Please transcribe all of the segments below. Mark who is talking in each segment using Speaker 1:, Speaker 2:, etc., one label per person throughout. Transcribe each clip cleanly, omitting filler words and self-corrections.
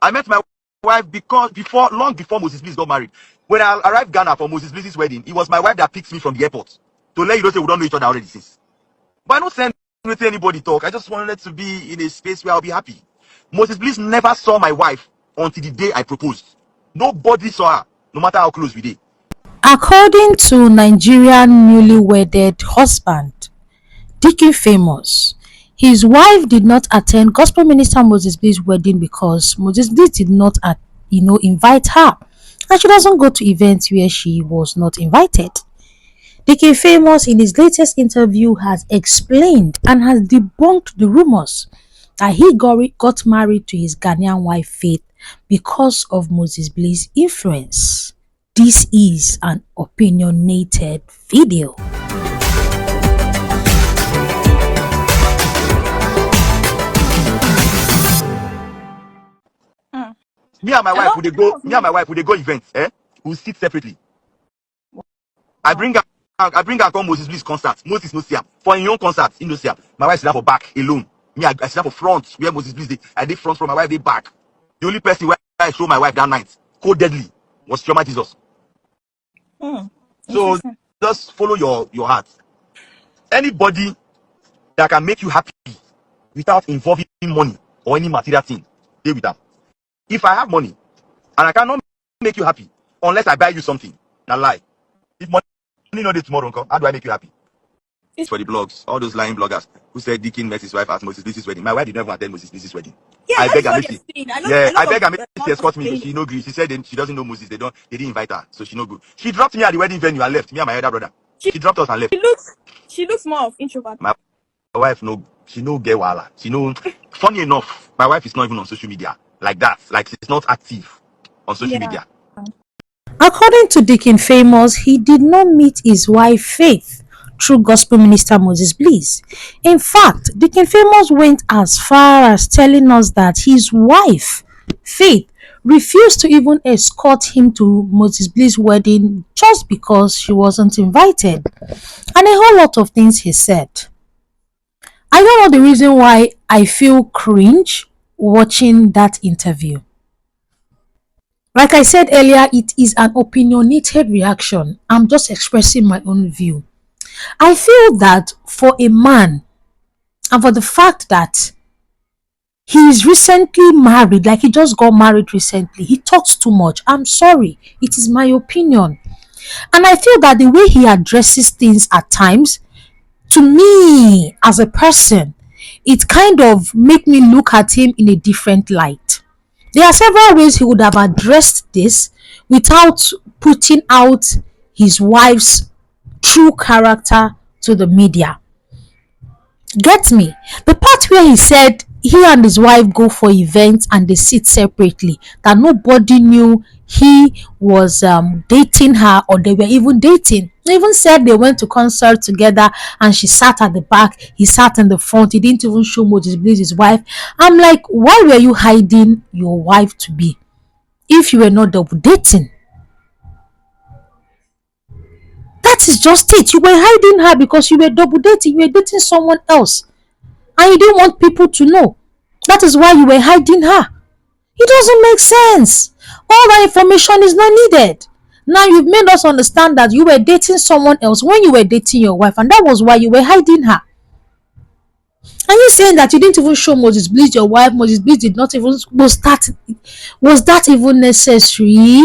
Speaker 1: I met my wife because long before Moses Bliss got married. When I arrived Ghana for Moses Bliss's wedding, it was my wife that picked me from the airport to let you know say we don't know each other already since. But I don't send anything anybody talk. I just wanted to be in a space where I'll be happy. Moses Bliss never saw my wife until the day I proposed. Nobody saw her, no matter how close we did.
Speaker 2: According to Nigerian newly wedded husband, Decon Famous, his wife did not attend Gospel Minister Moses Bliss' wedding because Moses Bliss did not, invite her, and she doesn't go to events where she was not invited. Decon Famous, in his latest interview, has explained and has debunked the rumors that he got married to his Ghanaian wife Faith because of Moses Bliss' influence. This is an opinionated video.
Speaker 1: Me and my wife would go events, we'll sit separately. I bring her come Moses Bliss concert. Moses no see am. For in your own concert, he no see am. My wife sit down for back alone. Me, I sit down for front where Moses Bliss dey. I did front from my wife, they back. The only person where I show my wife that night, codedly, was Chioma Jesus. So just follow your heart. Anybody that can make you happy without involving money or any material thing, stay with them. If I have money and I cannot make you happy unless I buy you something, na lie. If money no dey tomorrow, how do I make you happy? It's for the blogs, all those lying bloggers who said Decon met his wife at Moses Bliss's wedding. My wife did not even attend Moses Bliss's wedding.
Speaker 3: Yeah,
Speaker 1: I beg her,
Speaker 3: I
Speaker 1: beg her, she escort me. She no agree. She said she doesn't know Moses. They didn't invite her, so she no go. She dropped me at the wedding venue and left. Me and my other brother. She dropped us and left.
Speaker 3: She looks more of introvert.
Speaker 1: My wife she no get wahala. She no. Funny enough, my wife is not even on social media like that. Like she's not active on social media.
Speaker 2: According to Decon Famous, he did not meet his wife Faith through Gospel Minister Moses Bliss. In fact, Decon Famous went as far as telling us that his wife Faith refused to even escort him to Moses Bliss' wedding just because she wasn't invited, and a whole lot of things he said. I don't know the reason why I feel cringe watching that interview. Like I said earlier, it is an opinionated reaction. I'm just expressing my own view. I feel that for a man, and for the fact that he is recently married, like he just got married recently, he talks too much. I'm sorry, it is my opinion. And I feel that the way he addresses things at times, to me as a person, it kind of make me look at him in a different light. There are several ways he would have addressed this without putting out his wife's true character to the media. Get me? The part where he said he and his wife go for events and they sit separately, that nobody knew he was dating her or they were even dating. They even said they went to concert together and she sat at the back, he sat in the front. He didn't even show Moses Bliss his wife. I'm like, why were you hiding your wife to be if you were not double dating? That is just it. You were hiding her because you were double dating. You were dating someone else and you didn't want people to know. That is why you were hiding her. It doesn't make sense. All that information is not needed. Now you've made us understand that you were dating someone else when you were dating your wife, and that was why you were hiding her. Are you saying that you didn't even show Moses Bliss your wife? Moses Bliss did not even, was that even necessary?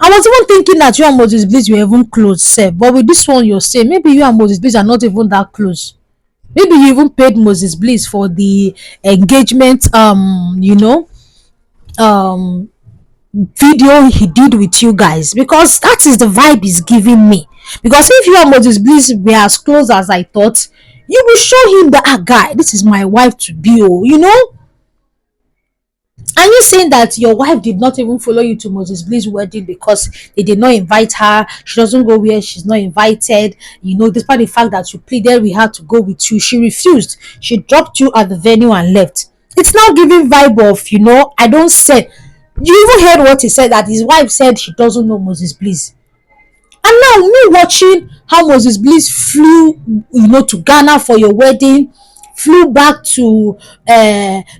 Speaker 2: I was even thinking that you and Moses Bliss were even close, sir. But with this one you're saying, maybe you and Moses Bliss are not even that close. Maybe you even paid Moses Bliss for the engagement, video he did with you guys, because that is the vibe he's giving me. Because if you and Moses Bliss were as close as I thought, you will show him that, guy, this is my wife to be, Are you saying that your wife did not even follow you to Moses Bliss' wedding because they did not invite her? She doesn't go where she's not invited. Despite the fact that you pleaded we had to go with you, she refused. She dropped you at the venue and left. It's now giving vibe of, I don't say. You even heard what he said, that his wife said she doesn't know Moses Bliss. And now me watching how Moses Bliss flew, to Ghana for your wedding, flew back to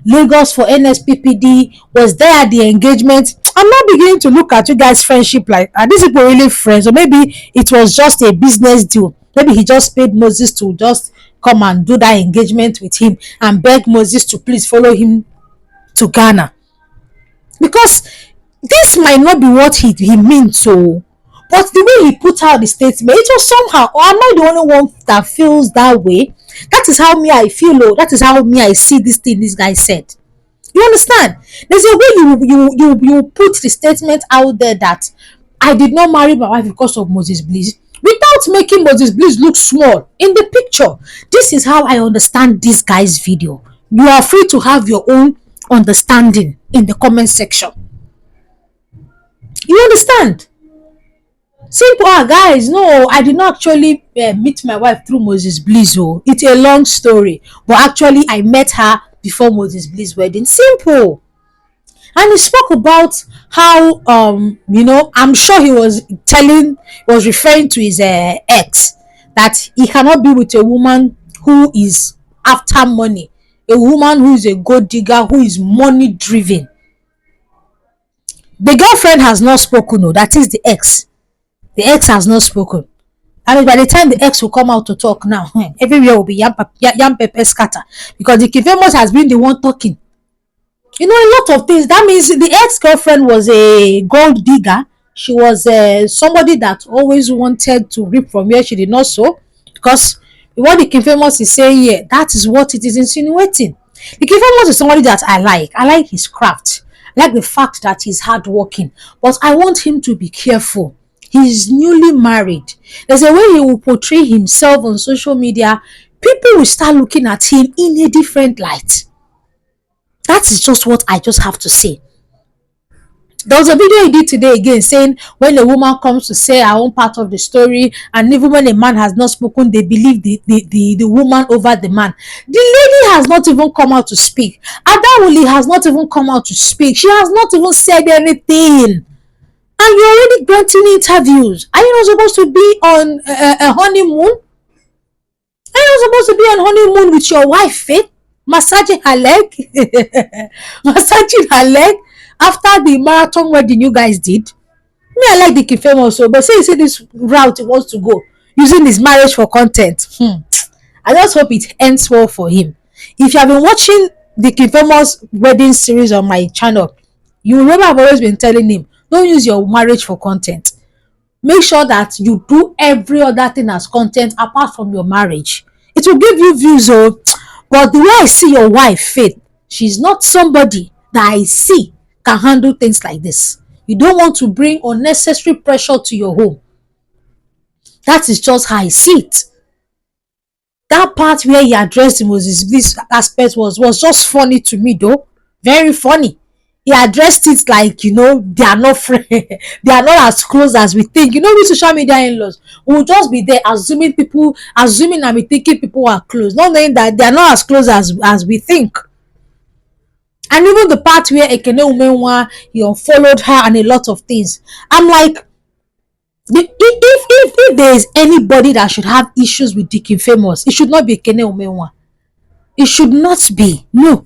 Speaker 2: Lagos for NSPPD, was there at the engagement. I'm not beginning to look at you guys' friendship like, are these people really friends? Or maybe it was just a business deal. Maybe he just paid Moses to just come and do that engagement with him and beg Moses to please follow him to Ghana. Because this might not be what he meant so, but the way he put out the statement, it was somehow, or am I the only one that feels that way? That is how me I feel, oh, that is how me I see this thing this guy said. You understand? There's a way you put the statement out there that I did not marry my wife because of Moses Bliss, without making Moses Bliss look small in the picture. This is how I understand this guy's video. You are free to have your own understanding in the comment section. You understand? Simple, guys. No, I did not actually meet my wife through Moses Bliss. Oh, it's a long story, but actually, I met her before Moses Bliss wedding. Simple. And he spoke about how I'm sure he was referring to his ex, that he cannot be with a woman who is after money, a woman who is a gold digger, who is money driven. The girlfriend has not spoken. No, that is the ex. The ex has not spoken. I mean, by the time the ex will come out to talk now, everywhere will be yam pepper scatter, because the famous has been the one talking. You know, a lot of things. That means the ex-girlfriend was a gold digger. She was somebody that always wanted to reap from where she did not sow. Because what the King Famous is saying here, that is what it is insinuating. The King Famous is somebody that I like. I like his craft. I like the fact that he's hardworking. But I want him to be careful. He's newly married. There's a way he will portray himself on social media. People will start looking at him in a different light. That is just what I just have to say. There was a video he did today again saying when a woman comes to say her own part of the story, and even when a man has not spoken, they believe the woman over the man. The lady has not even come out to speak. Adawuli has not even come out to speak. She has not even said anything. And you're already granting interviews. Are you not supposed to be on a honeymoon? Are you not supposed to be on honeymoon with your wife, Faith? Massaging her leg? Massaging her leg after the marathon wedding you guys did? Me, I like the Kifem also, but say you see this route he wants to go, using his marriage for content. I just hope it ends well for him. If you have been watching the Kifemo's wedding series on my channel, you remember I've always been telling him, don't use your marriage for content. Make sure that you do every other thing as content apart from your marriage. It will give you views, oh. But the way I see your wife, Faith, she's not somebody that I see can handle things like this. You don't want to bring unnecessary pressure to your home. That is just how I see it. That part where he addressed Moses, this aspect was just funny to me, though. Very funny. He addressed it like, they are not friends. They are not as close as we think. We social media in-laws will just be there assuming and be thinking people are close, not knowing that they are not as close as we think. And even the part where Ekene Umenwa, he unfollowed her and a lot of things. I'm like, if there is anybody that should have issues with Decon Famous, it should not be Ekene Umenwa. It should not be. No.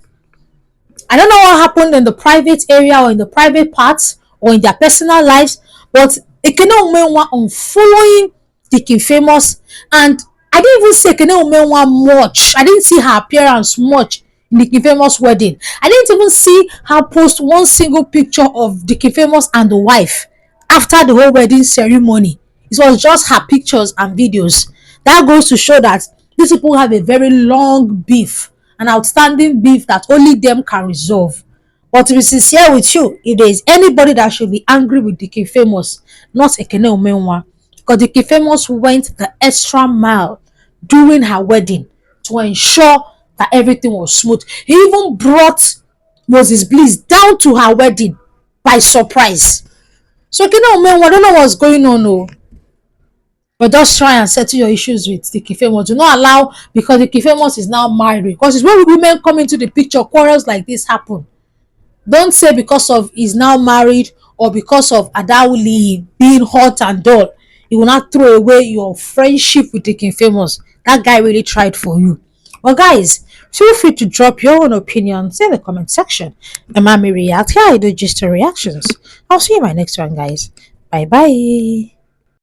Speaker 2: I don't know what happened in the private area or in the private parts or in their personal lives, but Ekene Umenwa unfollowing Decon Famous, and I didn't even see Ekene Umenwa much. I didn't see her appearance much in Decon Famous wedding. I didn't even see her post one single picture of Decon Famous and the wife after the whole wedding ceremony. It was just her pictures and videos. That goes to show that these people have a very long beef, an outstanding beef that only them can resolve. But to be sincere with you, if there is anybody that should be angry with Decon Famous, not Ekene Umenwa, because Decon Famous went the extra mile during her wedding to ensure that everything was smooth. He even brought Moses Bliss down to her wedding by surprise. So Ekene Umenwa, I don't know what's going on, no. But just try and settle your issues with Decon Famous. Do not allow, because Decon Famous is now married. Because it's when women come into the picture, quarrels like this happen. Don't say because of he's now married or because of Adawuli being hot and dull, you will not throw away your friendship with Decon Famous. That guy really tried for you. Well, guys, feel free to drop your own opinions in the comment section. And Mommy React, here I do just reactions. I'll see you in my next one, guys. Bye bye.